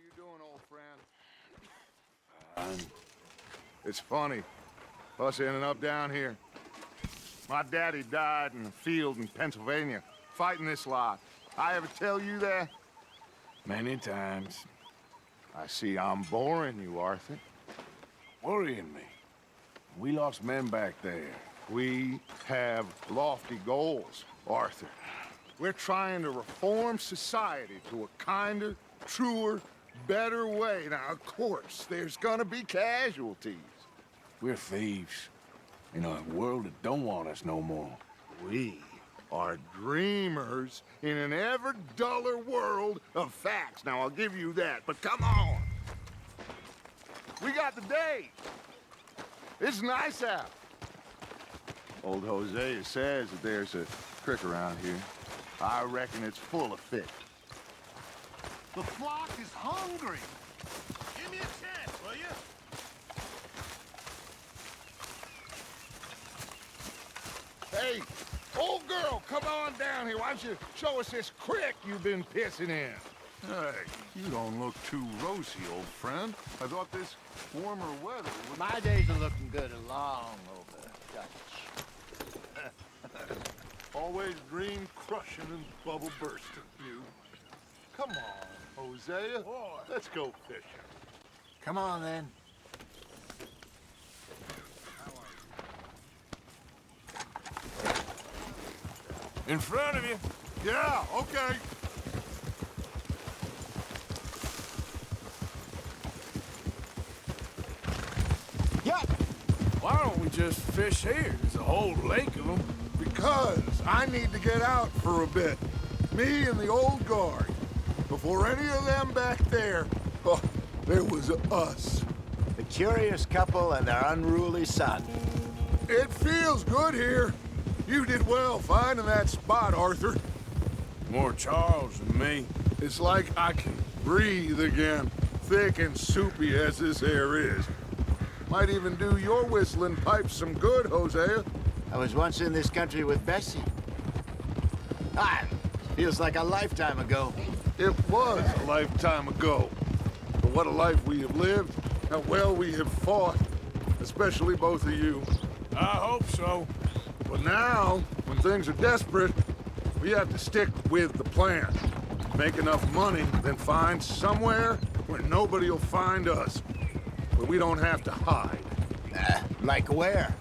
you doing, old friend? It's funny, us ending up down here. My daddy died in a field in Pennsylvania, fighting this lot. I ever tell you that? Many times. I see I'm boring you, Arthur. Worrying me. We lost men back there. We have lofty goals, Arthur. We're trying to reform society to a kinder, truer, better way. Now, of course, there's gonna be casualties. We're thieves. In a world that don't want us no more. We are dreamers in an ever duller world of facts. Now, I'll give you that, but come on. We got the day. It's nice out. Old Hosea says that there's a creek around here. I reckon it's full of fish. The flock is hungry. Give me a chance, will you? Hey, old girl, come on down here. Why don't you show us this creek you've been pissing in? Hey, you don't look too rosy, old friend. I thought this warmer weather would... My days are looking good along over Dutch. Always dream crushing and bubble bursting, you. Come on, Hosea. Boy. Let's go fishing. Come on, then. In front of you. Yeah, okay. Yeah. Why don't we just fish here? There's a whole lake of them. Because I need to get out for a bit. Me and the old guard. Before any of them back there, oh, there was us. The curious couple and their unruly son. It feels good here. You did well finding that spot, Arthur. More Charles than me. It's like I can breathe again, thick and soupy as this air is. Might even do your whistling pipes some good, Hosea. I was once in this country with Bessie. Feels like a lifetime ago. It was a lifetime ago. But what a life we have lived, how well we have fought, especially both of you. I hope so. But now, when things are desperate, we have to stick with the plan. Make enough money, then find somewhere where nobody will find us. Where we don't have to hide. Like where?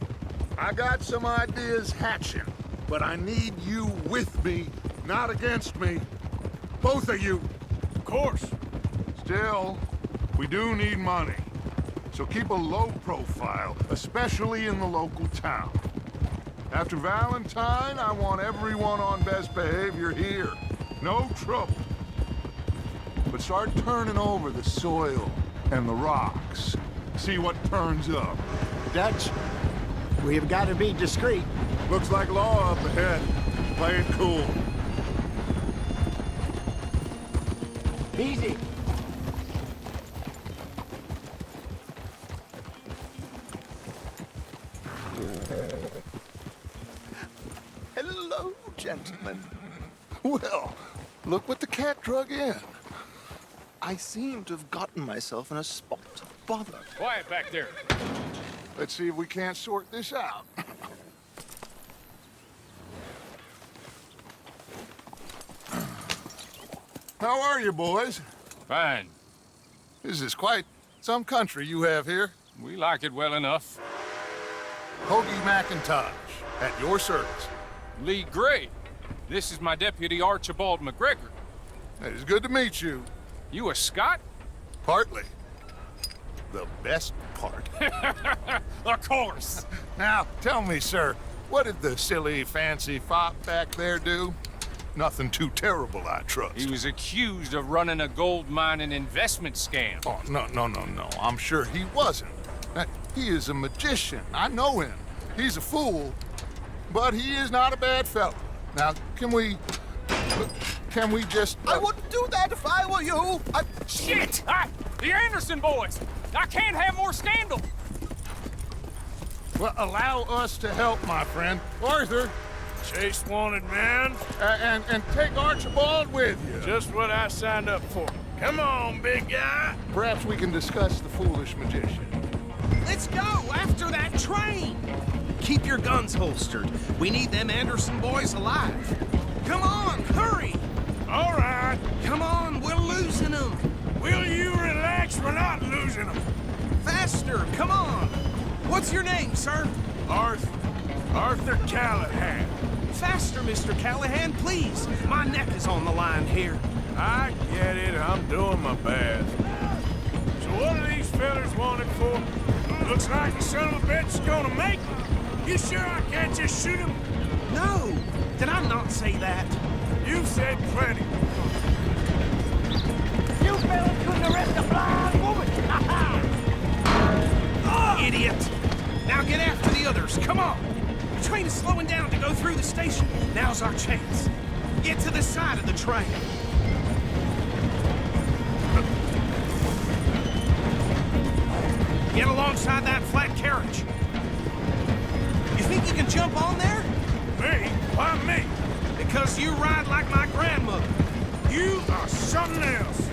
I got some ideas hatching, but I need you with me, not against me. Both of you. Of course. Still, we do need money. So keep a low profile, especially in the local town. After Valentine, I want everyone on best behavior here. No trouble. But start turning over the soil and the rocks. See what turns up. Dutch, we've got to be discreet. Looks like law up ahead. Play it cool. Easy. Hello, gentlemen. Well, look what the cat drug in. I seem to have gotten myself in a spot of bother. Quiet back there. Let's see if we can't sort this out. How are you, boys? Fine. This is quite some country you have here. We like it well enough. Hoagie McIntosh, at your service. Lee Gray. This is my deputy Archibald McGregor. It is good to meet you. You a Scot? Partly. The best part. Of course. Now, tell me, sir, what did the silly, fancy fop back there do? Nothing too terrible, I trust. He was accused of running a gold mining investment scam. Oh, no. I'm sure he wasn't. He is a magician. I know him. He's a fool, but he is not a bad fellow. Now, can we just... I wouldn't do that if I were you. Shit! The Anderson boys! I can't have more scandal! Well, allow us to help, my friend. Arthur, Chase wanted man. and take Archibald with you. Just what I signed up for. Come on, big guy. Perhaps we can discuss the foolish magician. Let's go after that train! Keep your guns holstered. We need them Anderson boys alive. Come on, hurry! All right. Come on, we're losing them. Will you relax? We're not losing them. Faster, come on! What's your name, sir? Arthur Callahan. Faster, Mr. Callahan, please. My neck is on the line here. I get it. I'm doing my best. So what are these fellas wanted for? Looks like the son of a bitch is gonna make it. You sure I can't just shoot him? No! Did I not say that? You said plenty. You fellas couldn't arrest a blind woman! Idiot! Now get after the others, come on! The train is slowing down to go through the station. Now's our chance. Get to the side of the train. Get alongside that flat carriage. You think you can jump on there? Me? Why me? Because you ride like my grandmother. You are something else.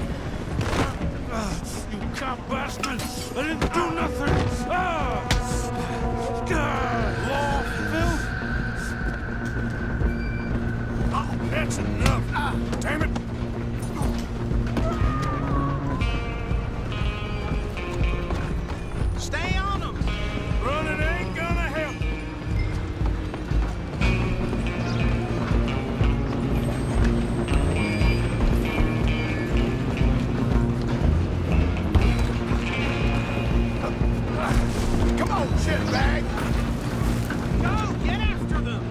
You cop bastard! I didn't do nothing! Law, Phil? Oh, that's enough! Damn it! Stay on them! Running ain't gonna help. Come on, shitbag! Go, get after them!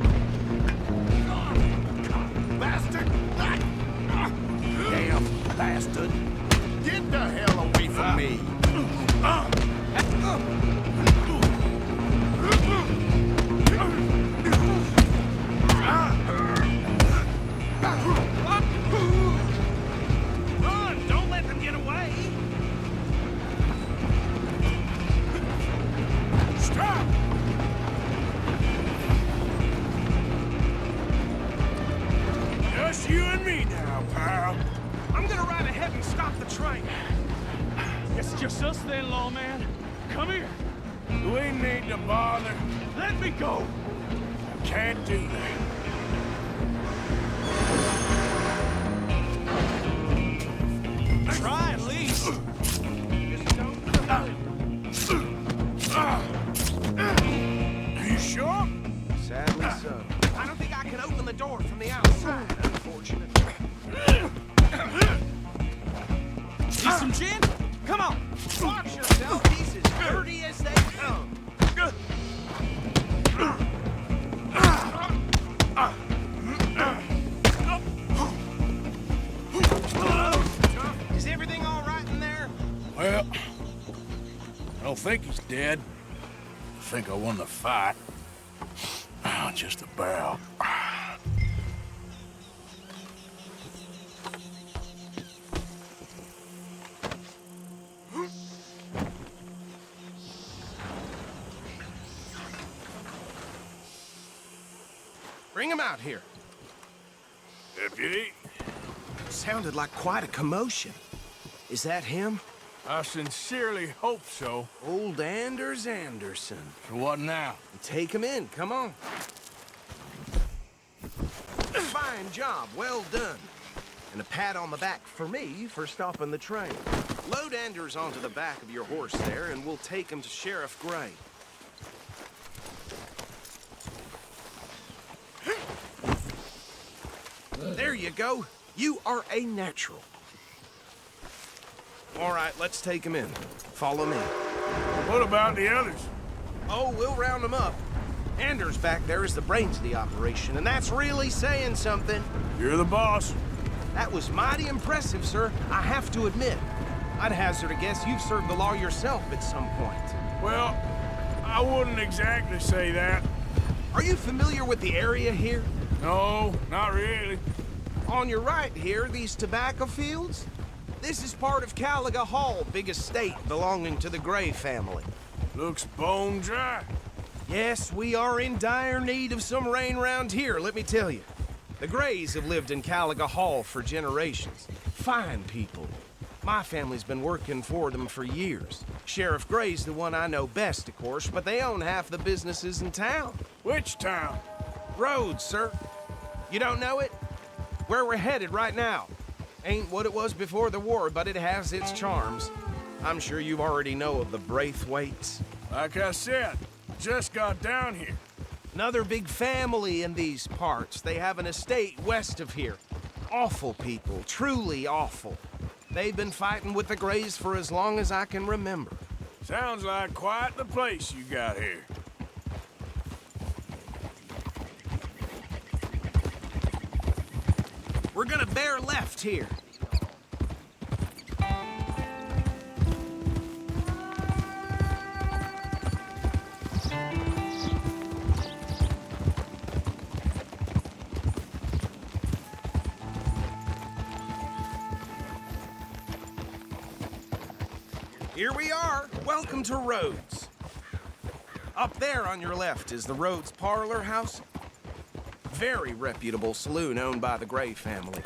Bastard! Damn bastard. Get the hell away from me. Run! Don't let them get away! Stop! Just you and me now, pal. I'm gonna ride ahead and stop the train. It's just us then, lawman. Come here. We need to bother. Let me go. Can't do that. Try at least. You sure? Sadly so. I don't think I can open the door from the outside, unfortunately. See some gin? Come on. Watch yourself. He's as dirty as they come. Is everything all right in there? Well, I don't think he's dead. I think I won the fight. Oh, just about. Bring him out here. Deputy, Sounded like quite a commotion. Is that him? I sincerely hope so. Old Anders Anderson. So what now? Take him in, come on. Fine job, well done. And a pat on the back for me for stopping the train. Load Anders onto the back of your horse there, and we'll take him to Sheriff Gray. There you go. You are a natural. All right, let's take him in. Follow me. What about the others? Oh, we'll round them up. Anders back there is the brains of the operation, and that's really saying something. You're the boss. That was mighty impressive, sir. I have to admit. I'd hazard a guess you've served the law yourself at some point. Well, I wouldn't exactly say that. Are you familiar with the area here? No, not really. On your right here, these tobacco fields? This is part of Caliga Hall, big estate belonging to the Gray family. Looks bone dry. Yes, we are in dire need of some rain round here, let me tell you. The Grays have lived in Caliga Hall for generations. Fine people. My family's been working for them for years. Sheriff Gray's the one I know best, of course, but they own half the businesses in town. Which town? Rhodes, sir. You don't know it? Where we're headed right now. Ain't what it was before the war, but it has its charms. I'm sure you already know of the Braithwaites. Like I said, just got down here. Another big family in these parts. They have an estate west of here. Awful people, truly awful. They've been fighting with the Grays for as long as I can remember. Sounds like quite the place you got here. We're gonna bear left here. Here we are. Welcome to Rhodes. Up there on your left is the Rhodes Parlor House. Very reputable saloon owned by the Gray family.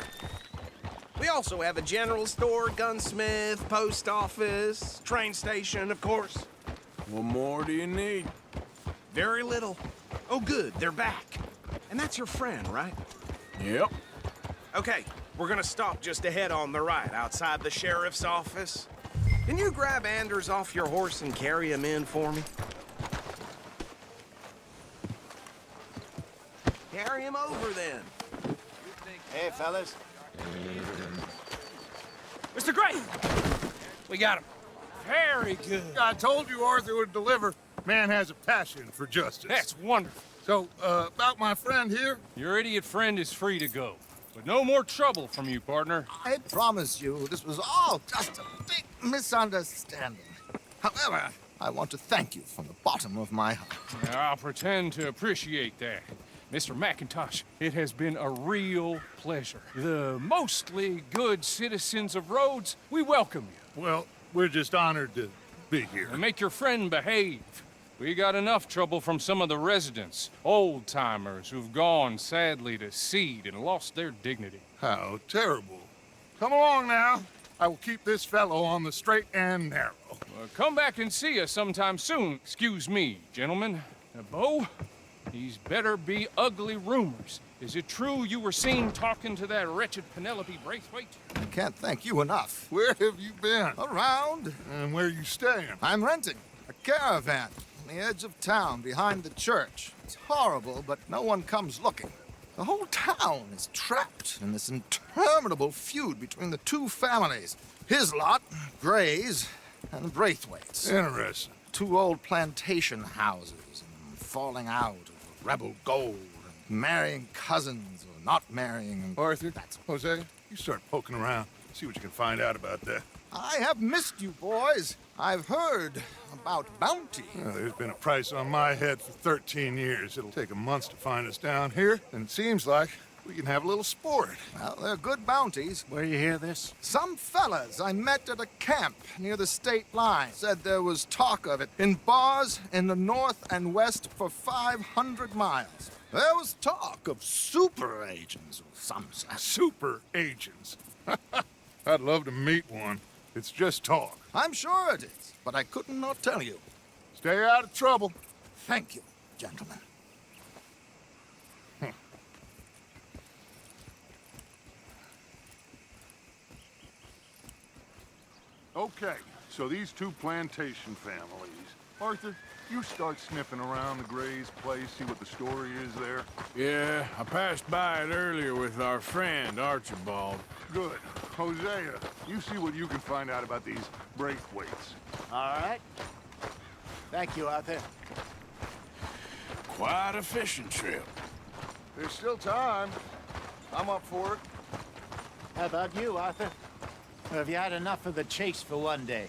We also have a general store, gunsmith, post office, train station, of course. What more do you need? Very little. Oh, good, they're back. And that's your friend, right? Yep. Okay, we're gonna stop just ahead on the right, outside the sheriff's office. Can you grab Anders off your horse and carry him in for me? Carry him over, then. Hey, fellas. Mr. Gray! We got him. Very good. I told you Arthur would deliver. Man has a passion for justice. That's wonderful. So, about my friend here? Your idiot friend is free to go. But no more trouble from you, partner. I promise you, this was all just a big misunderstanding. However, I want to thank you from the bottom of my heart. I'll pretend to appreciate that. Mr. McIntosh, it has been a real pleasure. The mostly good citizens of Rhodes, we welcome you. Well, we're just honored to be here. And make your friend behave. We got enough trouble from some of the residents, old-timers who've gone, sadly, to seed and lost their dignity. How terrible. Come along now. I will keep this fellow on the straight and narrow. Come back and see us sometime soon. Excuse me, gentlemen. Bo, these better be ugly rumors. Is it true you were seen talking to that wretched Penelope Braithwaite? I can't thank you enough. Where have you been? Around, And where you staying? I'm renting a caravan on the edge of town behind the church. It's horrible, but no one comes looking. The whole town is trapped in this interminable feud between the two families. His lot, Gray's, and the Braithwaites. Interesting. Two old plantation houses, and falling out over rebel gold, and marrying cousins or not marrying. And Arthur, that's Jose, you start poking around. See what you can find out about that. I have missed you, boys. I've heard about bounty. Well, there's been a price on my head for 13 years. It'll take a month to find us down here, and it seems like we can have a little sport. Well, they're good bounties. Where you hear this? Some fellas I met at a camp near the state line said there was talk of it in bars in the north and west for 500 miles. There was talk of super agents of some sort. Super agents. I'd love to meet one. It's just talk. I'm sure it is, but I couldn't not tell you. Stay out of trouble. Thank you, gentlemen. Okay, so these two plantation families. Arthur, you start sniffing around the Gray's place, see what the story is there. Yeah, I passed by it earlier with our friend, Archibald. Good. Hosea, you see what you can find out about these Braithwaites. All right. Thank you, Arthur. Quite a fishing trip. There's still time. I'm up for it. How about you, Arthur? Or have you had enough of the chase for one day?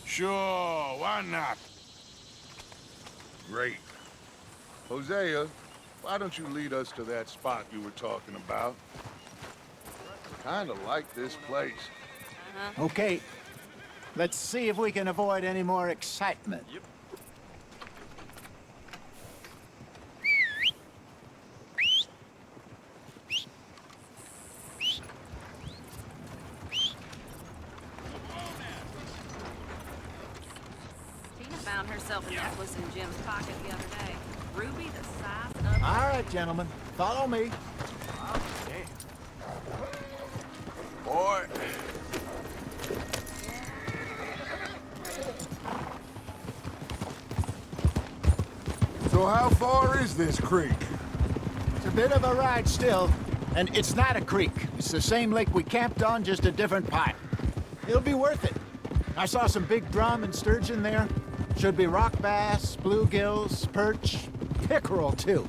Sure, why not? Great. Hosea, why don't you lead us to that spot you were talking about? Kinda like this place. Okay. Let's see if we can avoid any more excitement. myself a necklace in Jim's pocket the other day. Ruby the size of... All right, gentlemen. Follow me. Boy. So how far is this creek? It's a bit of a ride still, and it's not a creek. It's the same lake we camped on, just a different pipe. It'll be worth it. I saw some big drum and sturgeon there. Should be rock bass, bluegills, perch, pickerel too.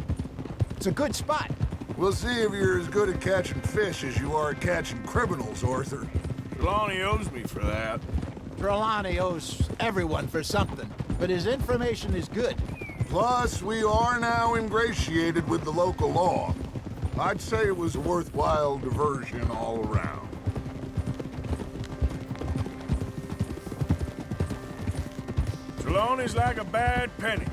It's a good spot. We'll see if you're as good at catching fish as you are at catching criminals, Arthur. Trelawney owes me for that. Trelawney owes everyone for something, but his information is good. Plus, we are now ingratiated with the local law. I'd say it was a worthwhile diversion all around. Trelawney's like a bad penny.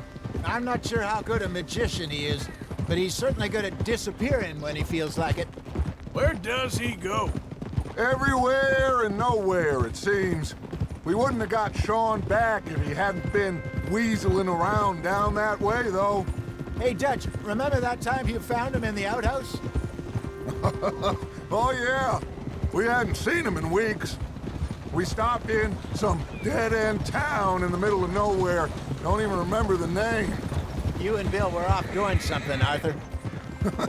I'm not sure how good a magician he is, but he's certainly good at disappearing when he feels like it. Where does he go? Everywhere and nowhere, it seems. We wouldn't have got Sean back if he hadn't been weaseling around down that way, though. Hey, Dutch, remember that time you found him in the outhouse? Oh, yeah. We hadn't seen him in weeks. We stopped in some dead-end town in the middle of nowhere. Don't even remember the name. You and Bill were off doing something, Arthur.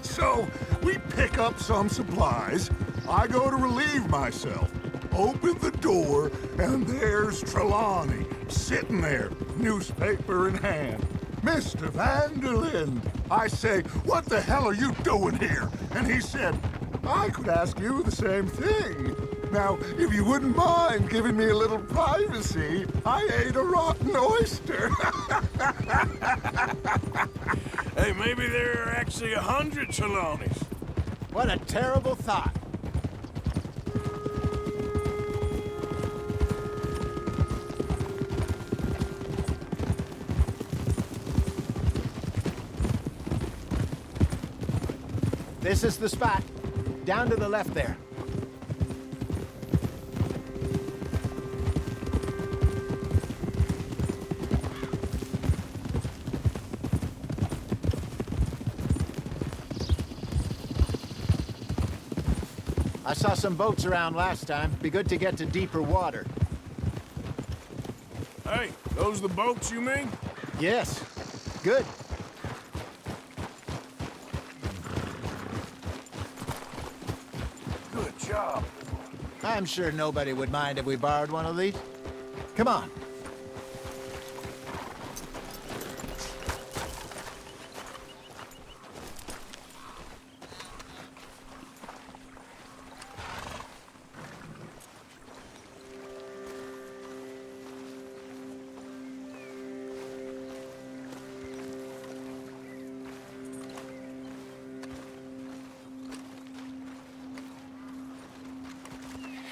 So, we pick up some supplies. I go to relieve myself. Open the door, and there's Trelawney, sitting there, newspaper in hand. Mr. Van der Linde. I say, what the hell are you doing here? And he said, I could ask you the same thing. Now, if you wouldn't mind giving me a little privacy, I ate a rotten oyster. Hey, maybe there are actually 100 Trelawneys. What a terrible thought. This is the spot. Down to the left there. I saw some boats around last time. Be good to get to deeper water. Hey, those the boats you mean? Yes. Good. Good job. I'm sure nobody would mind if we borrowed one of these. Come on.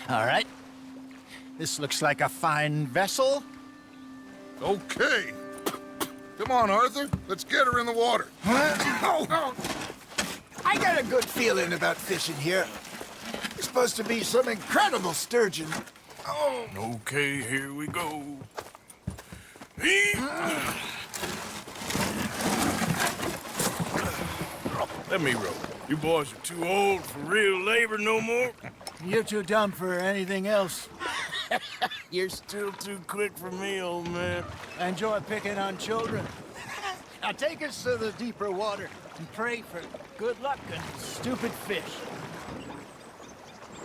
All right. This looks like a fine vessel. Okay. Come on, Arthur. Let's get her in the water. I got a good feeling about fishing here. There's supposed to be some incredible sturgeon. Oh. Okay, here we go. Let me row. You boys are too old for real labor no more. You're too dumb for anything else. You're still too quick for me, old man. I enjoy picking on children. Now take us to the deeper water and pray for good luck and stupid fish.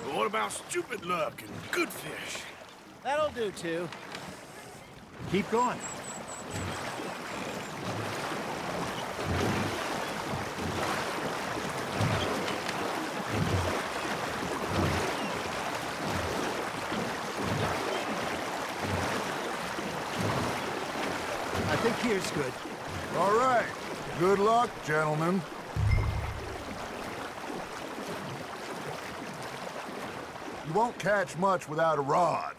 But what about stupid luck and good fish? That'll do, too. Keep going. I think here's good. All right. Good luck, gentlemen. You won't catch much without a rod.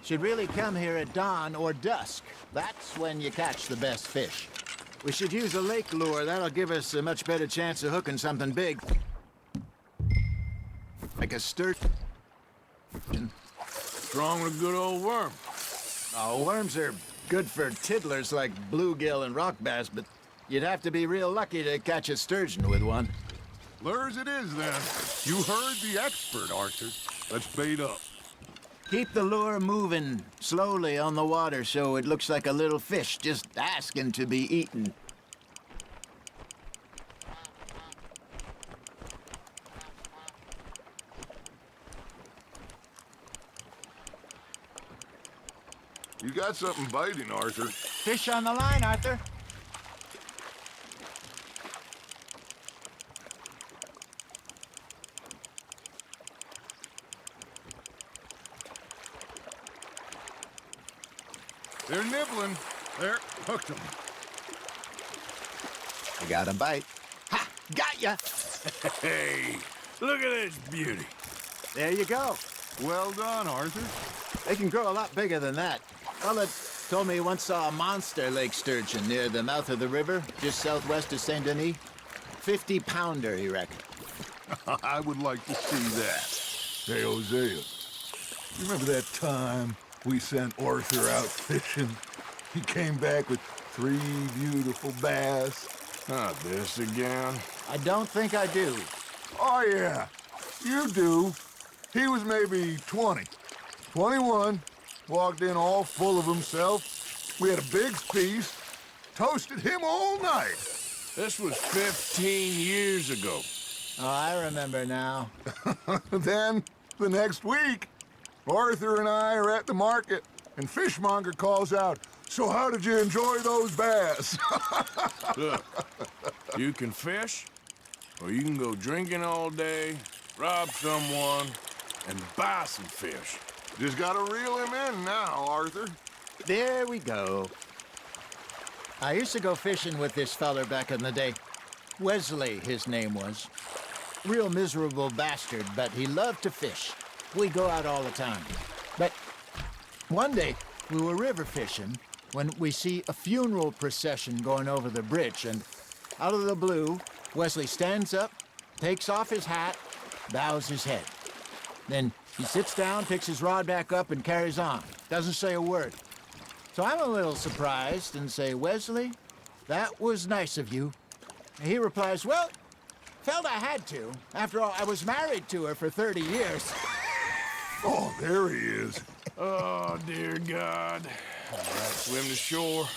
Should really come here at dawn or dusk. That's when you catch the best fish. We should use a lake lure. That'll give us a much better chance of hooking something big. Like a sturgeon. Strong with a good old worm. Oh, worms are good for tiddlers like bluegill and rock bass, but you'd have to be real lucky to catch a sturgeon with one. Lures it is, then. You heard the expert, Arthur. Let's bait up. Keep the lure moving slowly on the water so it looks like a little fish just asking to be eaten. You got something biting, Arthur. Fish on the line, Arthur. They're nibbling. There, hooked them. I got a bite. Ha! Got ya! Hey, look at this beauty. There you go. Well done, Arthur. They can grow a lot bigger than that. Fella told me he once saw a monster lake sturgeon near the mouth of the river, just southwest of Saint Denis. 50-pounder, he reckoned. I would like to see that. Hey, Hosea, you remember that time we sent Arthur out fishing? He came back with 3 beautiful bass. Not this again. I don't think I do. Oh, yeah, you do. He was maybe 20, 21, walked in all full of himself. We had a big feast, toasted him all night. This was 15 years ago. Oh, I remember now. Then, the next week, Arthur and I are at the market, and Fishmonger calls out, "So how did you enjoy those bass?" Look, you can fish, or you can go drinking all day, rob someone, and buy some fish. Just gotta reel him in now, Arthur. There we go. I used to go fishing with this feller back in the day. Wesley, his name was. Real miserable bastard, but he loved to fish. We go out all the time. But one day, we were river fishing when we see a funeral procession going over the bridge, and out of the blue, Wesley stands up, takes off his hat, bows his head. Then he sits down, picks his rod back up, and carries on. Doesn't say a word. So I'm a little surprised and say, "Wesley, that was nice of you." And he replies, "Well, felt I had to. After all, I was married to her for 30 years. Oh, there he is. Oh, dear God. All right, swim to shore.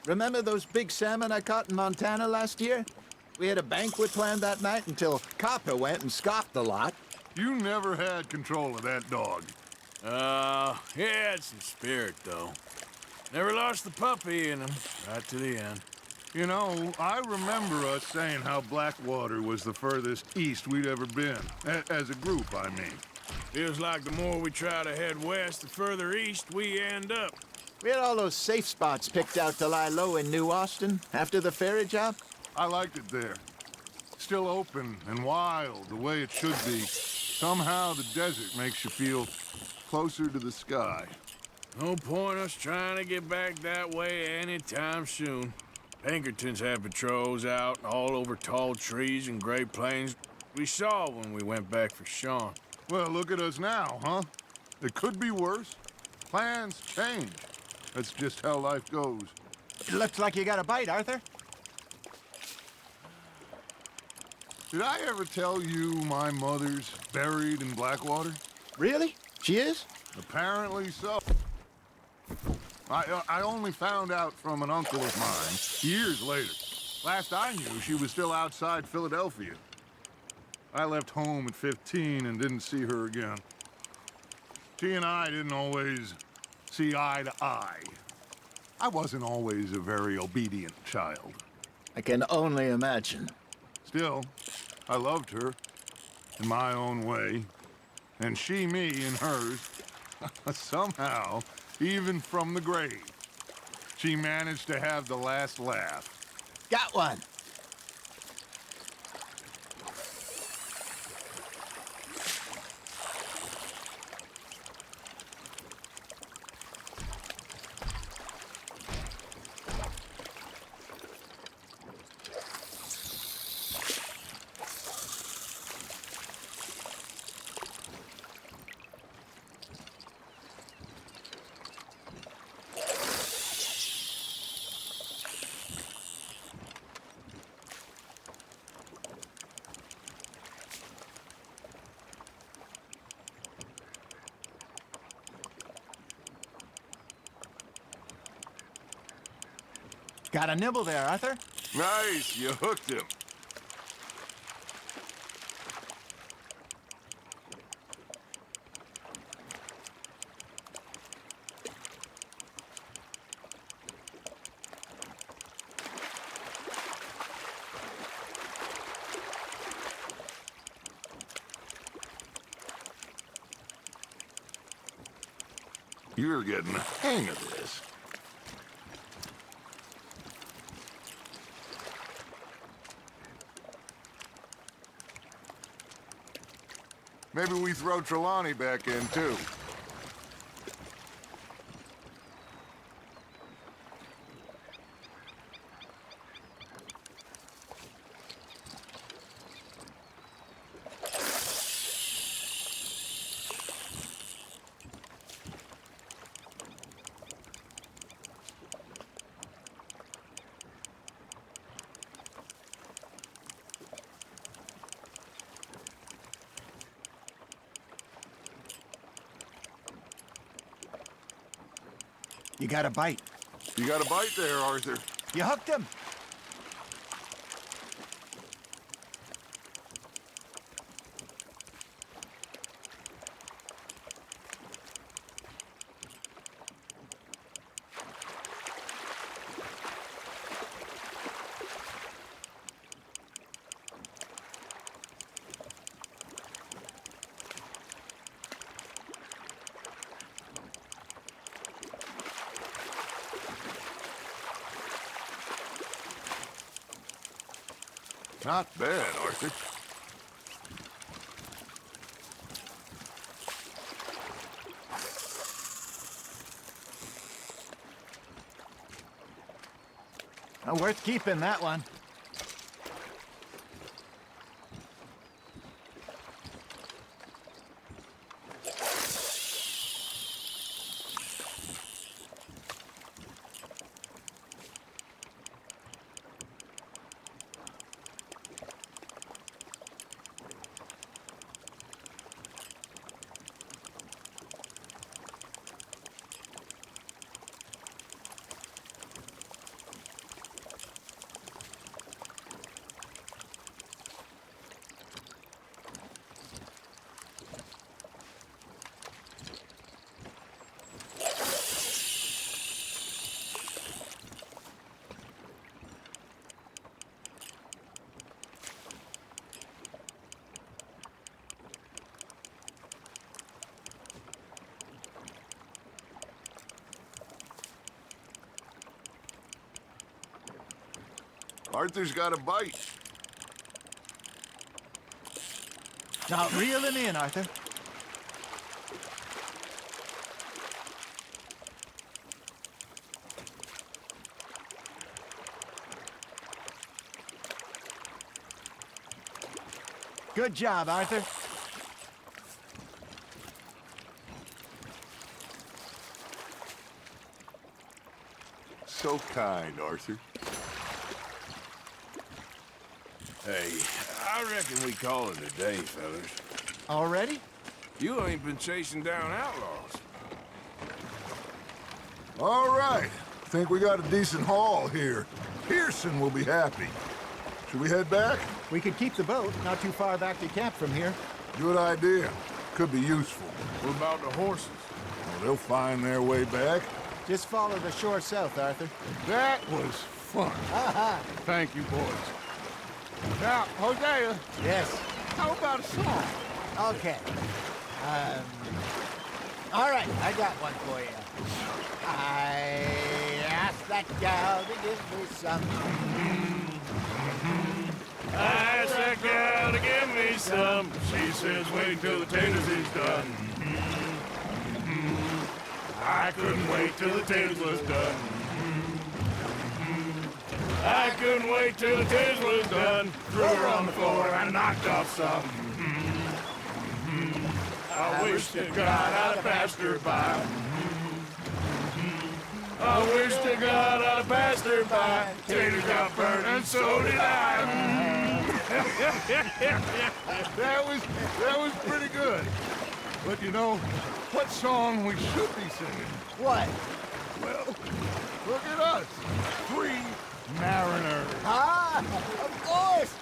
Remember those big salmon I caught in Montana last year? We had a banquet planned that night until Copper went and scoffed the lot. You never had control of that dog. He had some spirit, though. Never lost the puppy in him, right to the end. You know, I remember us saying how Blackwater was the furthest east we'd ever been. As a group, I mean. Feels like the more we try to head west, the further east we end up. We had all those safe spots picked out to lie low in New Austin after the ferry job. I liked it there. Still open and wild, the way it should be. Somehow the desert makes you feel closer to the sky. No point us trying to get back that way anytime soon. Pinkertons had patrols out all over tall trees and Great Plains. We saw when we went back for Sean. Well, look at us now, huh? It could be worse. Plans change. That's just how life goes. It looks like you got a bite, Arthur. Did I ever tell you my mother's buried in Blackwater? Really? She is? Apparently so. I only found out from an uncle of mine years later. Last I knew, she was still outside Philadelphia. I left home at 15 and didn't see her again. She and I didn't always see eye to eye. I wasn't always a very obedient child. I can only imagine. Still, I loved her in my own way, and she me in hers. Somehow, even from the grave, she managed to have the last laugh. Got one. Got a nibble there, Arthur? Nice, you hooked him. You're getting the hang of this. Maybe we throw Trelawney back in, too. You got a bite. You got a bite there, Arthur. You hooked him. Not bad, Arthur. Worth keeping, that one. Arthur's got a bite. Now reel him in, Arthur. Good job, Arthur. So kind, Arthur. Hey, I reckon we call it a day, fellas. Already? You ain't been chasing down outlaws. All right. Think we got a decent haul here. Pearson will be happy. Should we head back? We could keep the boat not too far back to camp from here. Good idea. Could be useful. What about the horses? Well, they'll find their way back. Just follow the shore south, Arthur. That was fun. Thank you, boys. Now, Hosea, Yes. how about a song? Okay. All right, I got one for you. I asked that gal to give me some. I asked that gal to give me some. She says wait till the taters is done. I couldn't wait till the taters was done. I couldn't wait till the taters was done. Threw her on the floor and knocked off some. I wish to God I'd have passed her by. I wish to God I'd have passed her by. Taters got burned and so did I. That was pretty good. But you know, what song we should be singing? What? Well, Look at us. 3 mariners. Ah, of course!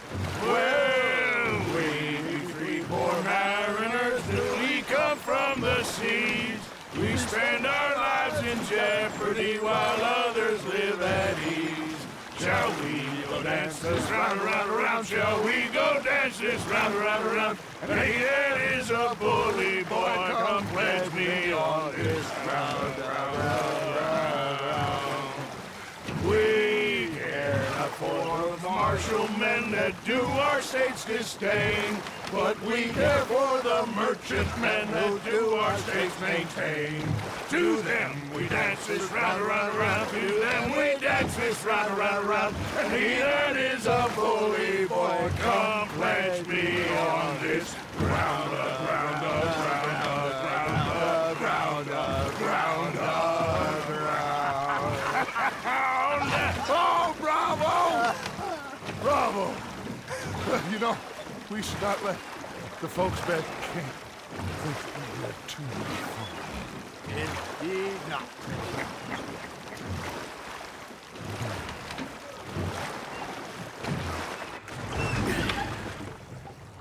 Well, we 3 poor mariners, newly come from the seas. We spend our lives in jeopardy while others live at ease. Shall we go dance this round, around, around? Shall we go dance this round, around, around? And he that is a bully boy, come pledge me on this round, round, round, round, round. We care not for the martial men that do our states disdain, but we care for the merchant men that do our states maintain. To them we dance this round, around, around. To them we dance this round, around, around. And he that is a bully boy, come pledge me on this ground, ground, ground, ground, ground, ground, ground. Oh, bravo! Bravo! You know, we should not let the folks back at camp think we had too much fun. Indeed not.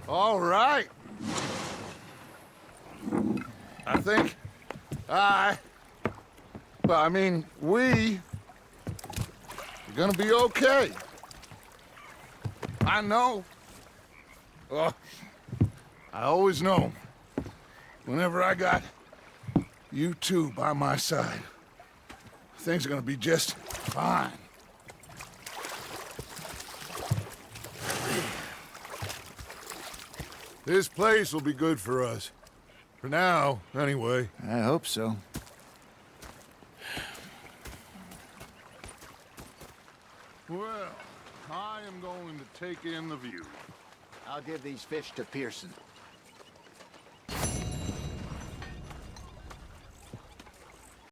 All right. I think we're gonna be okay. I know. Oh, I always know. Whenever I got you two by my side, things are gonna be just fine. This place will be good for us. For now, anyway. I hope so. Well, I am going to take in the view. I'll give these fish to Pearson.